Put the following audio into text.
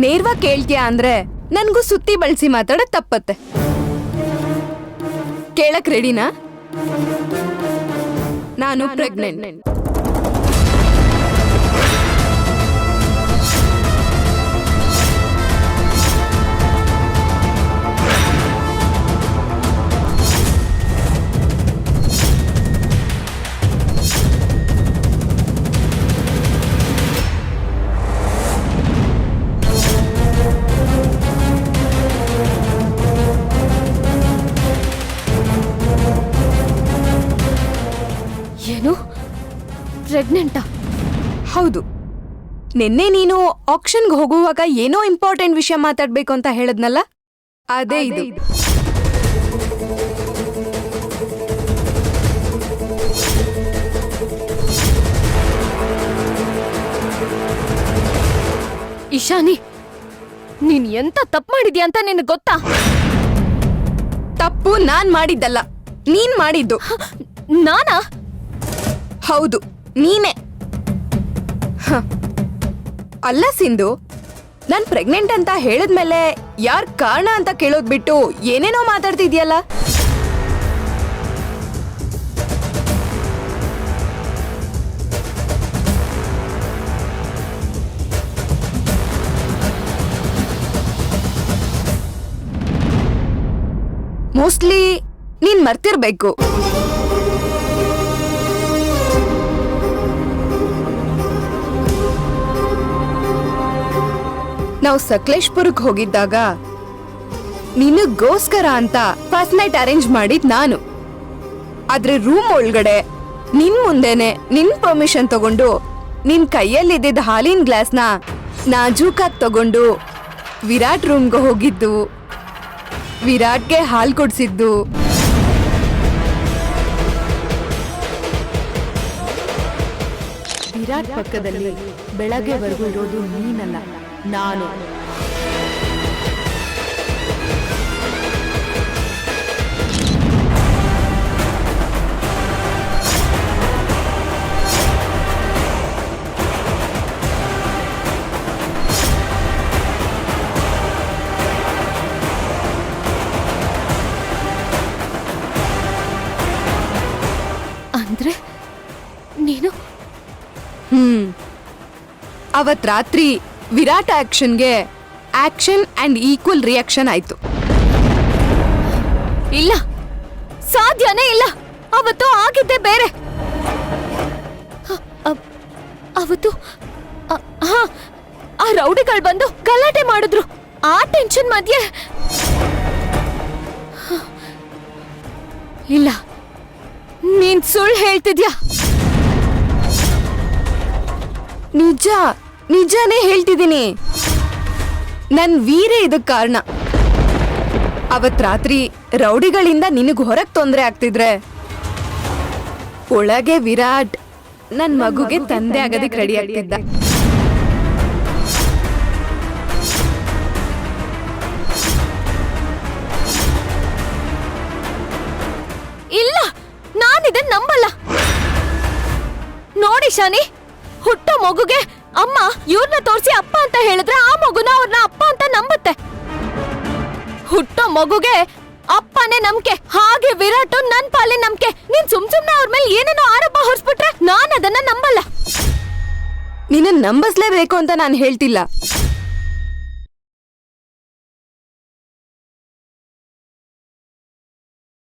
ನೇರವಾಗಿ ಕೇಳ್ತೀಯಾ ಅಂದ್ರೆ ನನ್ಗೂ ಸುತ್ತಿ ಬಳಸಿ ಮಾತಾಡೋದ್ ತಪ್ಪತ್ತೆ. ಕೇಳಕ್ ರೆಡಿನಾ? ನಾನು ಪ್ರೆಗ್ನೆಂಟ್. ಏನು? ಪ್ರೆಗ್ನೆಂಟಾ? ಹೌದು. ನಿನ್ನೆ ನೀನು ಆಕ್ಷನ್ಗೆ ಹೋಗುವಾಗ ಏನೋ ಇಂಪಾರ್ಟೆಂಟ್ ವಿಷಯ ಮಾತಾಡ್ಬೇಕು ಅಂತ ಹೇಳದ್ನಲ್ಲ, ಅದೇ ಇದು. ಇಶಾನಿ, ನೀನ್ ಎಂತ ತಪ್ಪು ಮಾಡಿದ್ಯಾ ಅಂತ ನಿನಗೆ ಗೊತ್ತಾ? ತಪ್ಪು ನಾನ್ ಮಾಡಿದ್ದಲ್ಲ, ನೀನ್ ಮಾಡಿದ್ದು. ನಾನಾ? ಹೌದು, ನೀನೇ. ಅಲ್ಲ ಸಿಂಧು, ನಾನ್ ಪ್ರೆಗ್ನೆಂಟ್ ಅಂತ ಹೇಳಿದ್ಮೇಲೆ ಯಾರ್ ಕಾರಣ ಅಂತ ಕೇಳೋದ್ ಬಿಟ್ಟು ಏನೇನೋ ಮಾತಾಡ್ತಿದ್ಯಲ್ಲ. ಮೋಸ್ಟ್ಲಿ ನೀನ್ ಮರ್ತಿರ್ಬೇಕು. ನಾವು ಸಕಲೇಶ್ಪುರಕ್ಕೆ ಹೋಗಿದ್ದಾಗ ನಿನಗೋಸ್ಕರ ಅಂತ ಫಸ್ಟ್ ನೈಟ್ ಅರೇಂಜ್ ಮಾಡಿದ್ ನಾನು. ಆದ್ರೆ ರೂಮ್ ಒಳಗಡೆ ನಿನ್ ಮುಂದೆನೆ ನಿನ್ ಪರ್ಮಿಷನ್ ತಗೊಂಡು ನಿನ್ ಕೈಯಲ್ಲಿದ್ದ ಹಾಲಿನ ಗ್ಲಾಸ್ನ ನಾಜೂಕಾಗಿ ತಗೊಂಡು ವಿರಾಟ್ ರೂಮ್ಗೆ ಹೋಗಿದ್ದು, ವಿರಾಟ್ಗೆ ಹಾಲು ಕೊಡ್ಸಿದ್ದು, ವಿರಾಟ್ ಪಕ್ಕದಲ್ಲಿ ಬೆಳಗ್ಗೆವರೆಗೂ ಇರೋದು ನೀನಲ್ಲ, ನಾನು. ಅಂದ್ರೆ ನೀನು ಅವತ್ ರಾತ್ರಿ ವಿರಾಟ್ ಆಕ್ಷನ್ಗೆ ಆಕ್ಷನ್ ಅಂಡ್ ಈಕ್ವಲ್ ರಿಯಾಕ್ಷನ್ ಆಯ್ತು. ಇಲ್ಲ, ಸಾಧ್ಯನೇ ಇಲ್ಲ. ಅವತ್ತು ಆಗಿದ್ದೆ ಬೇರೆ. ಅವತ್ತು ಆ ರೌಡಿಗಳು ಬಂದು ಗಲಾಟೆ ಮಾಡಿದ್ರು. ಆ ಟೆನ್ಷನ್ ಮಧ್ಯೆ ಇಲ್ಲ, ನೀನ್ ಸುಳ್ಳು ಹೇಳ್ತಿದ್ಯಾ. ನಿಜಾನೇ ಹೇಳ್ತಿದ್ದೀನಿ. ನನ್ ವೀರೇ ಇದಕ್ ಕಾರಣ. ಅವತ್ ರಾತ್ರಿ ರೌಡಿಗಳಿಂದ ನಿನಗ್ ಹೊರಗ್ ತೊಂದ್ರೆ ಆಗ್ತಿದ್ರೆ ಒಳಗೆ ವಿರಾಟ್ ನನ್ ಮಗುಗೆ ತಂದೆ ಆಗೋದಕ್ಕೆ ರೆಡಿ ಆಗ್ತಿದ್ದ. ಇಲ್ಲ, ನಾನಿದನ್ ನಂಬಲ್ಲ. ನೋಡಿ ಶಾನಿ, ಹುಟ್ಟೋ ಮಗುಗೆ ಅಮ್ಮ ಇವ್ರನ್ನ ತೋರಿಸಿ ಅಪ್ಪ ಅಂತ ಹೇಳಿದ್ರೆ ಆ ಮಗುನ ಅವ್ರನ್ನ ಅಪ್ಪ ಅಂತ ನಂಬುತ್ತೆ. ಹುಟ್ಟೋ ಮಗುಗೆ ಅಪ್ಪನೇ ನಂಬಿಕೆ, ಹಾಗೆ ವಿರಾಟ್ ನನ್ ಪಾಲೆ ನಂಬಿಕೆ. ನೀನ್ ಸುಮ್ನೆ ಅವ್ರ ಮೇಲೆ ಏನೇನೋ ಆರೋಪ ಹೊರಿಸ್ಬಿಟ್ರೆ ನಾನ್ ಅದನ್ನ ನಂಬಲ್ಲ. ನಿನ್ನ ನಂಬಸ್ಲೇಬೇಕು ಅಂತ ನಾನು ಹೇಳ್ತಿಲ್ಲ.